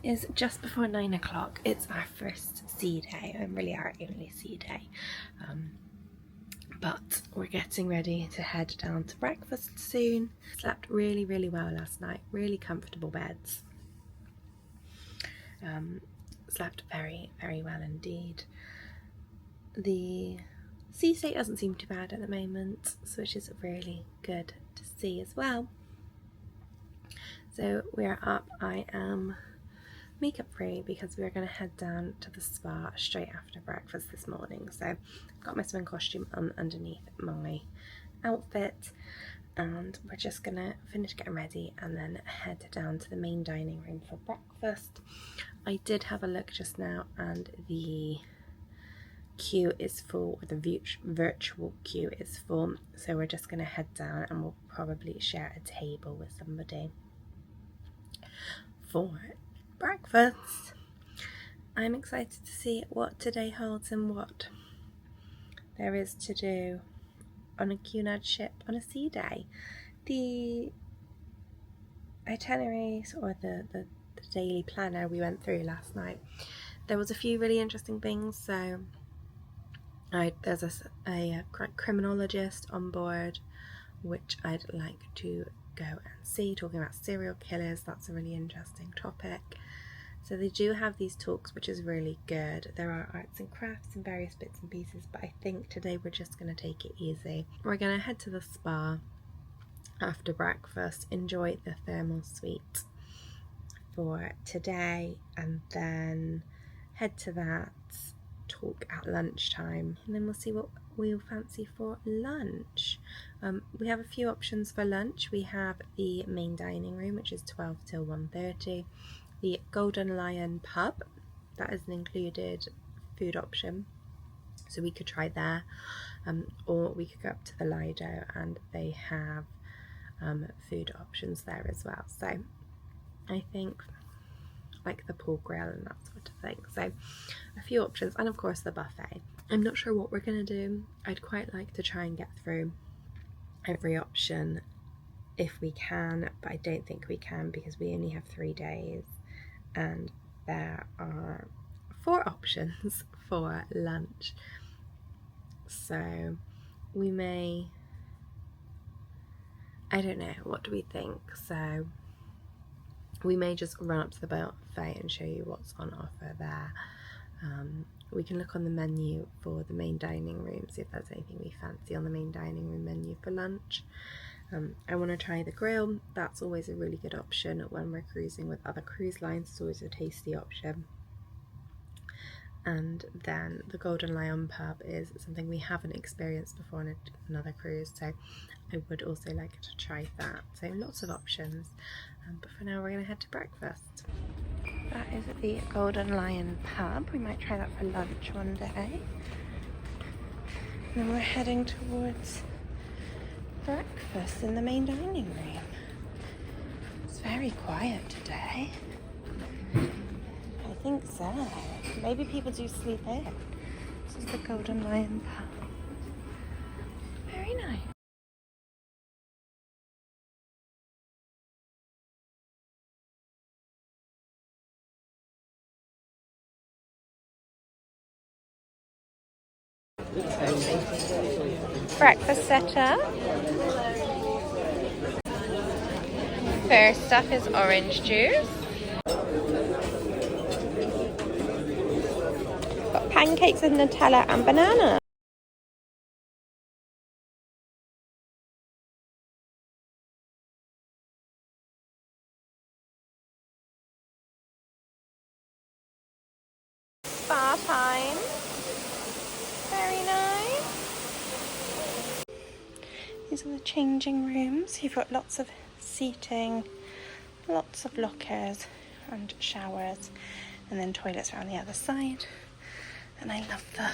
is just before 9 o'clock. It's our first sea day, and really our only sea day. But we're getting ready to head down to breakfast soon. Slept really, really well last night. Really comfortable beds. Slept very, very well indeed. The sea state doesn't seem too bad at the moment, so which is really good to see as well. So we're up. I am makeup free because we're going to head down to the spa straight after breakfast this morning. So I've got my swim costume on underneath my outfit, and we're just going to finish getting ready and then head down to the main dining room for breakfast. I did have a look just now and the queue is full, or the virtual queue is full, so we're just going to head down and we'll probably share a table with somebody for breakfast. I'm excited to see what today holds and what there is to do on a Cunard ship on a sea day. The itineraries, or the daily planner we went through last night, there was a few really interesting things. So there's a criminologist on board, which I'd like to go and see, talking about serial killers. That's a really interesting topic. So they do have these talks, which is really good. There are arts and crafts and various bits and pieces, but I think today we're just going to take it easy. We're going to head to the spa after breakfast, enjoy the thermal suite for today, and then head to that talk at lunchtime, and then we'll see what we'll fancy for lunch. We have a few options for lunch. We have the main dining room, which is 12 till 1:30. The Golden Lion pub, that is an included food option, so we could try there, or we could go up to the Lido and they have food options there as well. So I think like the pool grill and that sort of thing. So a few options, and of course the buffet. I'm not sure what we're going to do. I'd quite like to try and get through every option if we can, but I don't think we can because we only have 3 days and there are 4 options for lunch. So we may, I don't know, what do we think? So we may just run up to the buffet and show you what's on offer there. We can look on the menu for the main dining room, see if there's anything we fancy on the main dining room menu for lunch. I want to try the grill. That's always a really good option when we're cruising with other cruise lines. It's always a tasty option. And then the Golden Lion pub is something we haven't experienced before on another cruise, so I would also like to try that. So lots of options, but for now we're going to head to breakfast. That is at the Golden Lion pub. We might try that for lunch one day. And then we're heading towards breakfast in the main dining room. It's very quiet today. I think so. Maybe people do sleep in. This is the Golden Lion pub. Very nice. Breakfast set up. First up is orange juice. Got pancakes with Nutella and banana. Spa time. Very nice. These are the changing rooms. You've got lots of seating, lots of lockers and showers, and then toilets around the other side. And I love the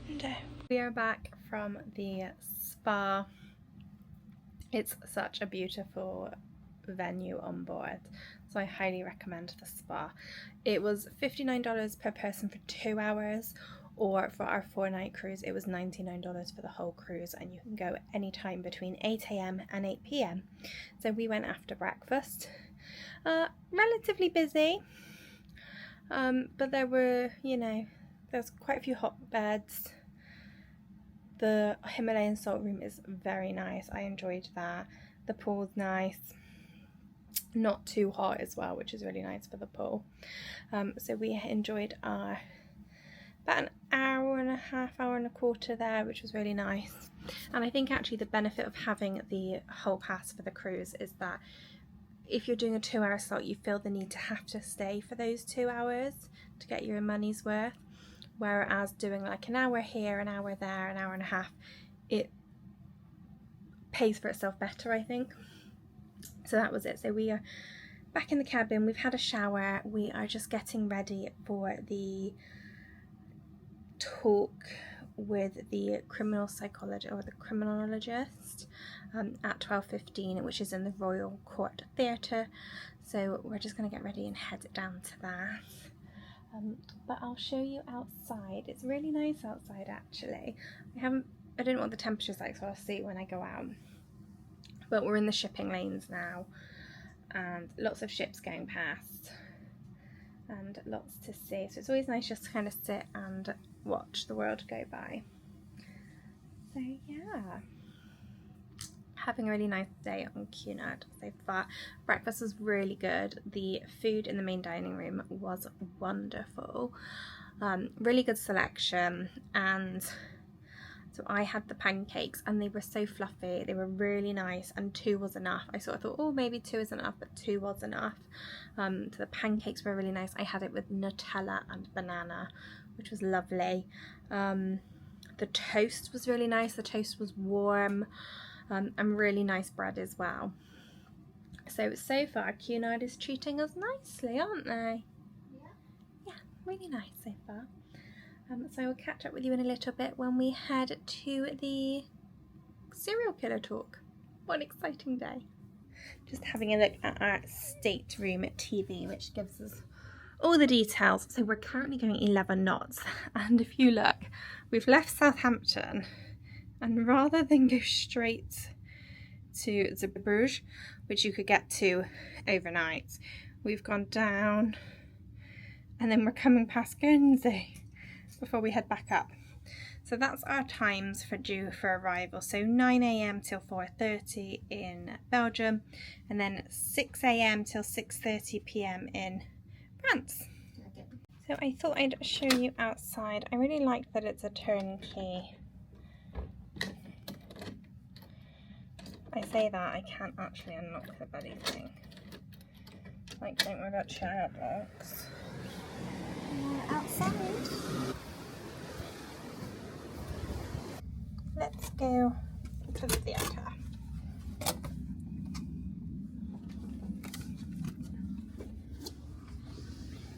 window. We are back from the spa. It's such a beautiful venue on board, so I highly recommend the spa. It was $59 per person for 2 hours, or for our 4-night cruise it was $99 for the whole cruise, and you can go anytime between 8 a.m. and 8 p.m. So we went after breakfast. Relatively busy, but there were, there's quite a few hot beds. The Himalayan salt room is very nice. I enjoyed that. The pool's nice, not too hot as well, which is really nice for the pool. So we enjoyed our about an hour and a half, hour and a quarter there, which was really nice. And I think actually the benefit of having the whole pass for the cruise is that if you're doing a 2-hour slot, you feel the need to have to stay for those 2 hours to get your money's worth. Whereas doing like an hour here, an hour there, an hour and a half, it pays for itself better, I think. So that was it. So we are back in the cabin, we've had a shower, we are just getting ready for the talk with the criminal psychologist or the criminologist at 12:15, which is in the Royal Court Theatre. So we're just going to get ready and head down to that. But I'll show you outside. It's really nice outside actually. I didn't want the temperatures like, so I'll see when I go out. But we're in the shipping lanes now, and lots of ships going past and lots to see. So it's always nice just to kind of sit and watch the world go by. So yeah, having a really nice day on Cunard so far. Breakfast was really good. The food in the main dining room was wonderful. Really good selection, and so I had the pancakes and they were so fluffy, they were really nice, and 2 was enough. I sort of thought, oh, maybe 2 isn't enough, but 2 was enough. So the pancakes were really nice. I had it with Nutella and banana, which was lovely. The toast was really nice. The toast was warm, and really nice bread as well. So far Cunard is treating us nicely, aren't they? Yeah, really nice so far. So I will catch up with you in a little bit when we head to the serial killer talk. What an exciting day. Just having a look at our stateroom TV, which gives us all the details. So we're currently going 11 knots, and if you look, we've left Southampton, and rather than go straight to Bruges, which you could get to overnight, we've gone down, and then we're coming past Guernsey before we head back up. So that's our times for arrival. So 9 a.m. till 4:30 in Belgium, and then 6 a.m. till 6:30 p.m. in France. Okay. So I thought I'd show you outside. I really like that it's a turnkey. I say that, I can't actually unlock the bloody thing. Like, don't worry about child locks. Outside. Let's go to the theatre.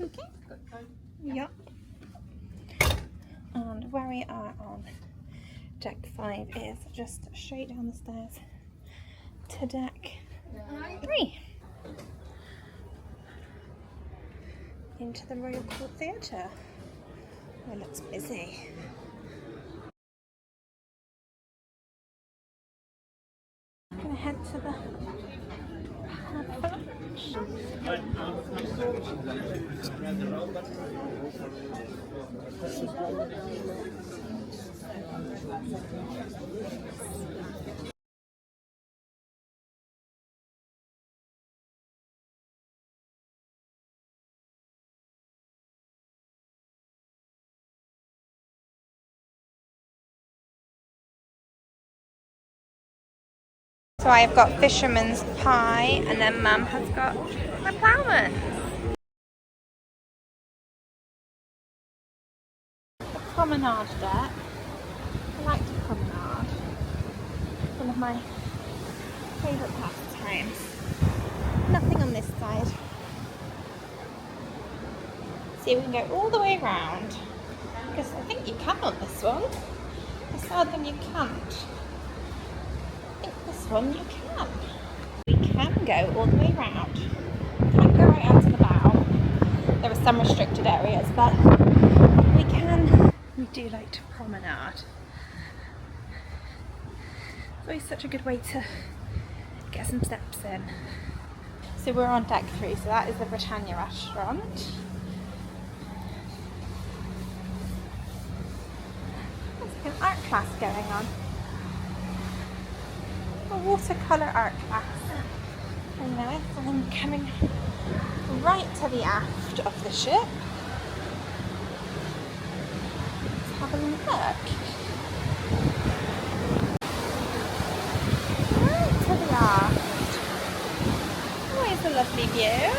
Okay. Yep. And where we are on deck 5 is just straight down the stairs to deck 3. Into the Royal Court Theatre. Oh, it looks busy. I'm gonna head to the So I've got fisherman's pie, and then Mum has got my ploughman. The promenade deck. I like the promenade. One of my favourite pastimes. Nothing on this side. See, we can go all the way around. Because I think you can on this one. This other one you can't. This one you can. We can go all the way around. Can't go right out to the bow. There are some restricted areas, but we can do like to promenade. It's always such a good way to get some steps in. So we're on deck 3, so that is the Britannia restaurant. There's like an art class going on. A watercolour art class. And now I'm coming right to the aft of the ship. Let's have a look. Right to the aft. Always a lovely view.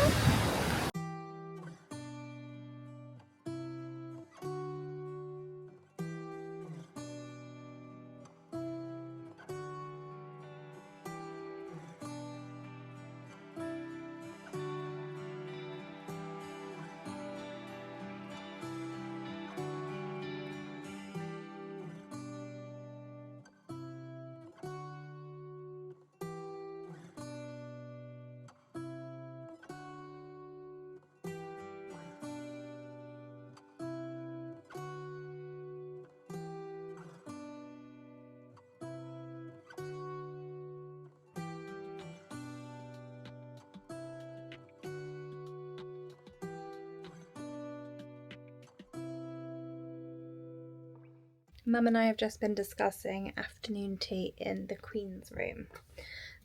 Mum and I have just been discussing afternoon tea in the Queen's room.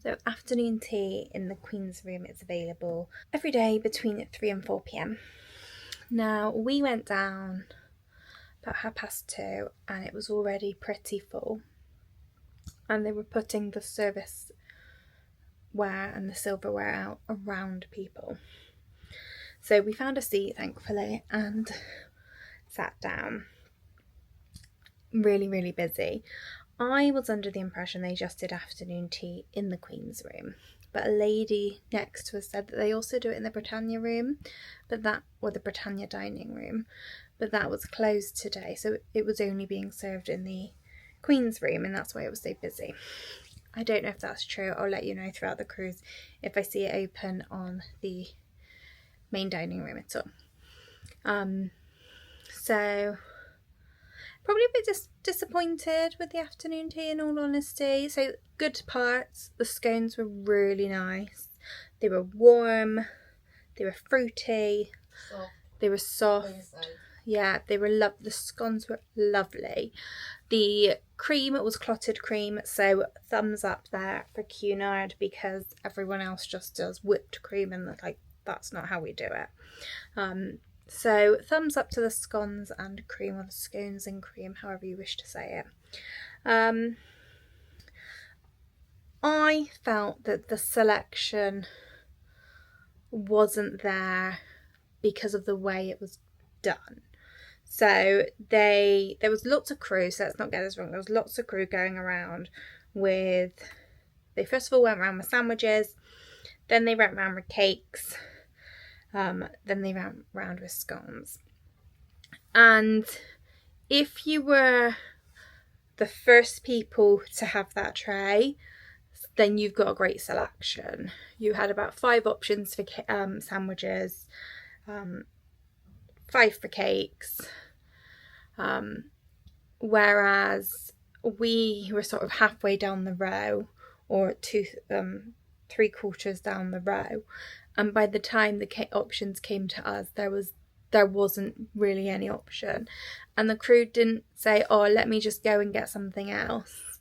So afternoon tea in the Queen's room is available every day between 3 and 4 p.m. Now we went down about 2:30 and it was already pretty full, and they were putting the serviceware and the silverware out around people. So we found a seat, thankfully, and sat down. Really busy. I was under the impression they just did afternoon tea in the Queen's room, but a lady next to us said that they also do it in the Britannia room, or the Britannia dining room, but that was closed today, so it was only being served in the Queen's room, and that's why it was so busy. I don't know if that's true. I'll let you know throughout the cruise if I see it open on the main dining room at all. So probably a bit disappointed with the afternoon tea, in all honesty. So good parts, the scones were really nice. They were warm, they were fruity, they were soft. Yeah, they were the scones were lovely. The cream was clotted cream, so thumbs up there for Cunard, because everyone else just does whipped cream, and that's not how we do it. So thumbs up to the scones and cream, or the scones and cream, however you wish to say it. I felt that the selection wasn't there because of the way it was done. So there was lots of crew, so let's not get this wrong, there was lots of crew going around they first of all went around with sandwiches, then they went around with cakes, then they ran round with scones. And if you were the first people to have that tray, then you've got a great selection. You had about 5 options for sandwiches, 5 for cakes, whereas we were sort of halfway down the row, or 3/4 down the row, and by the time the options came to us, there wasn't really any option, and the crew didn't say, oh, let me just go and get something else.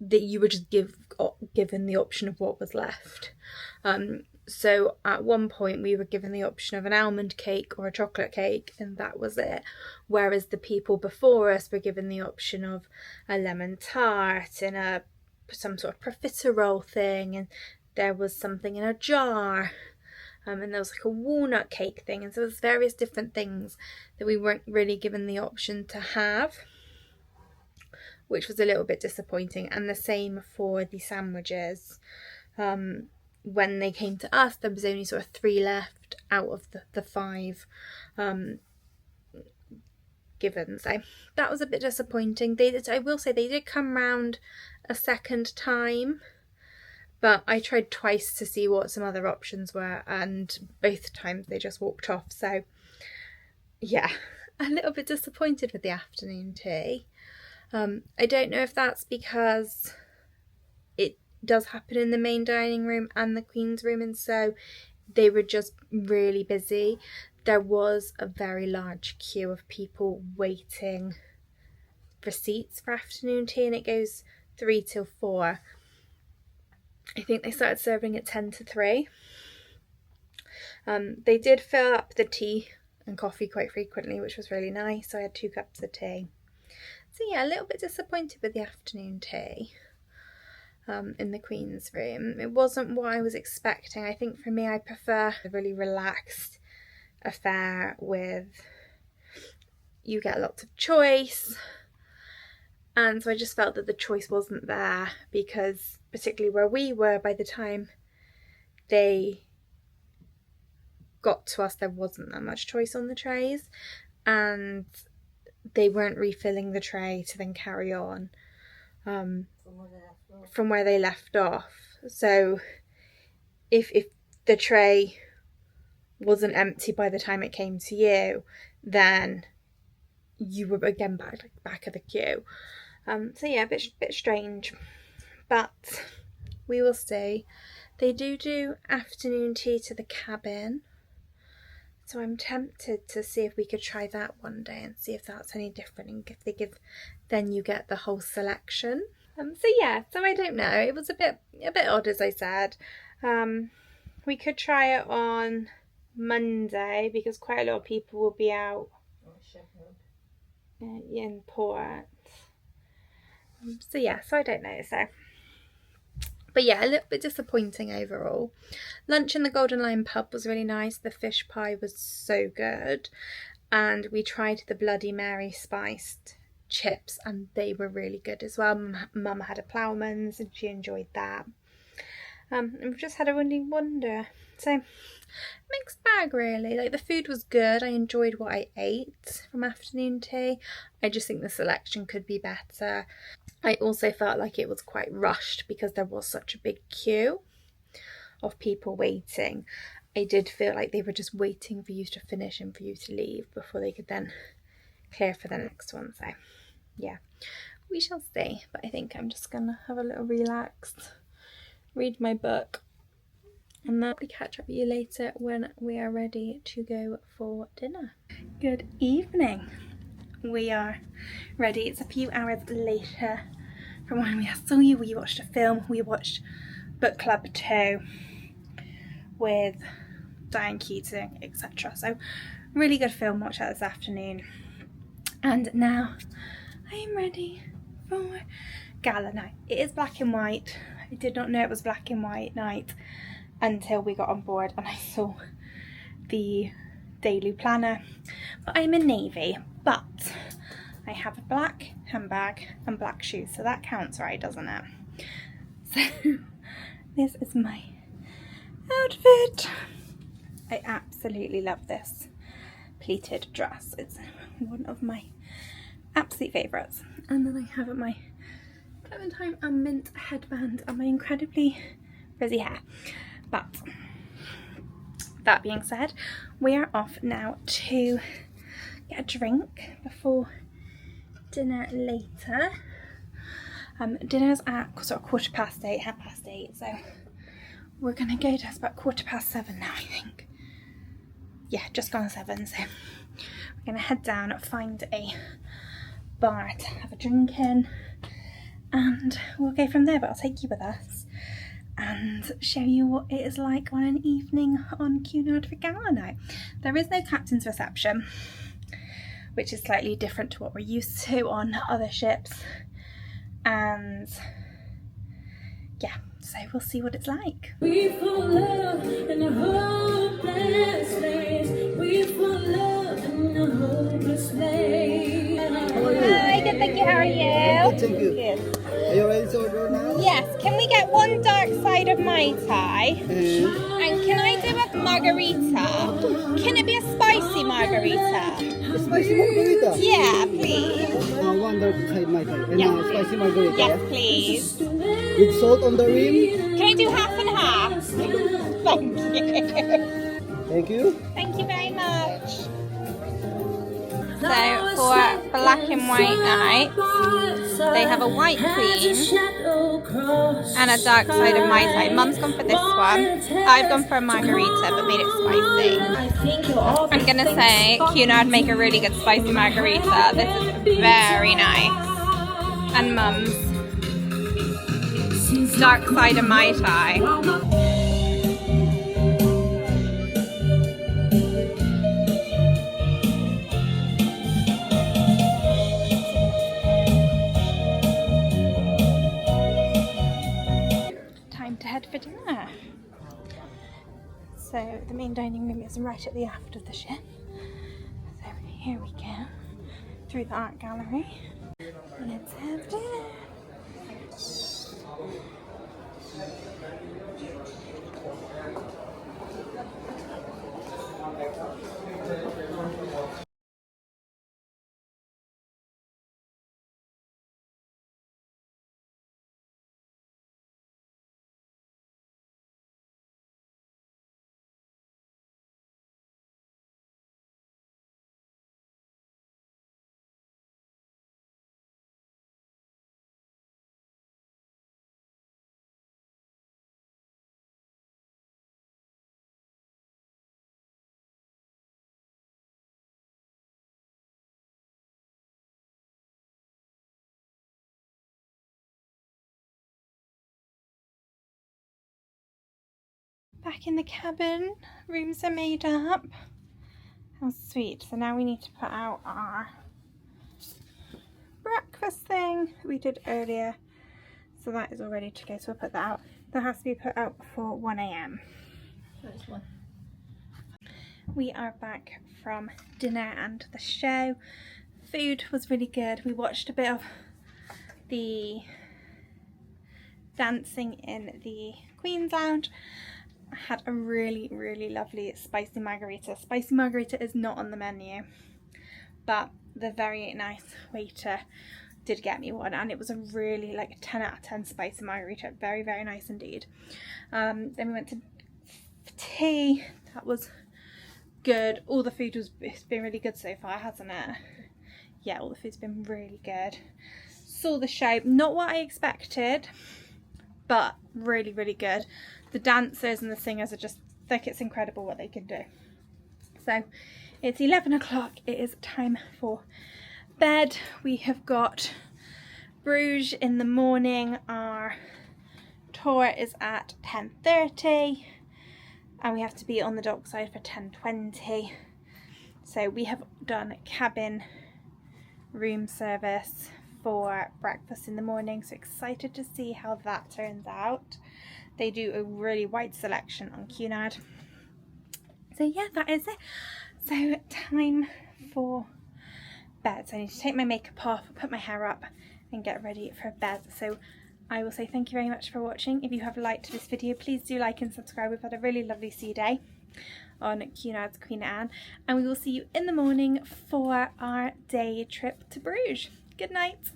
That you were just given the option of what was left. So at one point we were given the option of an almond cake or a chocolate cake, and that was it. Whereas the people before us were given the option of a lemon tart and some sort of profiterole thing, and there was something in a jar, and there was like a walnut cake thing, and so there's various different things that we weren't really given the option to have, which was a little bit disappointing. And the same for the sandwiches. When they came to us, there was only sort of 3 left out of the 5 given, so that was a bit disappointing. I will say they did come round a second time, but I tried twice to see what some other options were, and both times they just walked off. So yeah, a little bit disappointed with the afternoon tea. I don't know if that's because it does happen in the main dining room and the Queen's room, and so they were just really busy. There was a very large queue of people waiting for seats for afternoon tea, and it goes 3 till 4. I think they started serving at 10 to 3. They did fill up the tea and coffee quite frequently, which was really nice. So I had 2 cups of tea. So yeah, a little bit disappointed with the afternoon tea in the Queen's room. It wasn't what I was expecting. I think for me, I prefer a really relaxed affair with, you get lots of choice. And so I just felt that the choice wasn't there, because particularly where we were, by the time they got to us, there wasn't that much choice on the trays, and they weren't refilling the tray to then carry on from where they left off. So if the tray wasn't empty by the time it came to you, then you were again back at the queue. So yeah, a bit strange, but we will see. They do afternoon tea to the cabin, so I'm tempted to see if we could try that one day and see if that's any different, and if they give, then you get the whole selection. So yeah, so I don't know. It was a bit odd, as I said. We could try it on Monday because quite a lot of people will be out in port. So yeah, so I don't know. So, but yeah, a little bit disappointing overall. Lunch in the Golden Lion pub was really nice. The fish pie was so good, and we tried the Bloody Mary spiced chips, and they were really good as well. Mum had a Ploughman's and she enjoyed that. And we've just had a Windy Wonder, so mixed bag really. Like, the food was good. I enjoyed what I ate from afternoon tea. I just think the selection could be better. I also felt like it was quite rushed because there was such a big queue of people waiting. I did feel like they were just waiting for you to finish and for you to leave before they could then clear for the next one. So yeah, we shall see. But I think I'm just gonna have a little relaxed, read my book, and then we'll catch up with you later when we are ready to go for dinner. Good evening. We are ready. It's a few hours later from when we saw you. We watched a film. We watched Book Club 2 with Diane Keating, etc. So really good film. Watch that this afternoon. And now I am ready for Gala night. It is black and white. I did not know it was black and white night until we got on board and I saw the daily planner. But I'm in navy, but I have a black handbag and black shoes, so that counts, right, doesn't it? So this is my outfit. I absolutely love this pleated dress. It's one of my absolute favourites. And then I have my Clementine and mint headband and my incredibly frizzy hair. But that being said, we are off now to get a drink before dinner later. Dinner's at sort of 8:15, 8:30, so we're gonna go to about 7:15 now, I think. Yeah, just gone 7, so we're gonna head down, find a bar to have a drink in, and we'll go from there. But I'll take you with us and show you what it is like on an evening on Cunard for Gala night. There is no captain's reception, which is slightly different to what we're used to on other ships, and yeah, so we'll see what it's like. We fall love in a hopeless place. We fall love in a hopeless place. Hi, good, thank you. How are you? Good, thank you. Good. Are you ready to order now? Yes, can we get one dark side of Mai Tai? And can I do a margarita? Can it be a spicy margarita? A spicy margarita? Yeah, please. One dark side Mai Tai and Yes, spicy margarita. Yes, please. With salt on the rim? Can I do half and half? Thank you. Thank you. Thank you very much. So for black and white night, they have a white queen and a dark side of Mai Tai. Mum's gone for this one. I've gone for a margarita but made it spicy. I'm gonna say Cunard make a really good spicy margarita. This is very nice. And Mum's dark side of Mai Tai. To head for dinner. So the main dining room is right at the aft of the ship. So here we go through the art gallery. Let's have dinner. Back in the cabin, rooms are made up. How sweet. So now we need to put out our breakfast thing we did earlier. So that is all ready to go, so we'll put that out. That has to be put out before 1 AM. We are back from dinner and the show. Food was really good. We watched a bit of the dancing in the Queen's Lounge. I had a really lovely spicy margarita. Spicy margarita is not on the menu, but the very nice waiter did get me one, and it was a really like 10 out of 10 spicy margarita. Very nice indeed. Then we went to tea. That was good. All the food it's been really good so far, hasn't it? Yeah, all the food's been really good. Saw the show, not what I expected, but really good. The dancers and the singers are just like, it's incredible what they can do. So it's 11 o'clock, it is time for bed. We have got Bruges in the morning. Our tour is at 10:30 and we have to be on the dockside for 10:20. So we have done cabin room service for breakfast in the morning, so excited to see how that turns out. They do a really wide selection on Cunard. So yeah, that is it. So time for bed. So I need to take my makeup off, put my hair up and get ready for bed. So I will say thank you very much for watching. If you have liked this video, please do like and subscribe. We've had a really lovely sea day on Cunard's Queen Anne, and we will see you in the morning for our day trip to Bruges. Good night.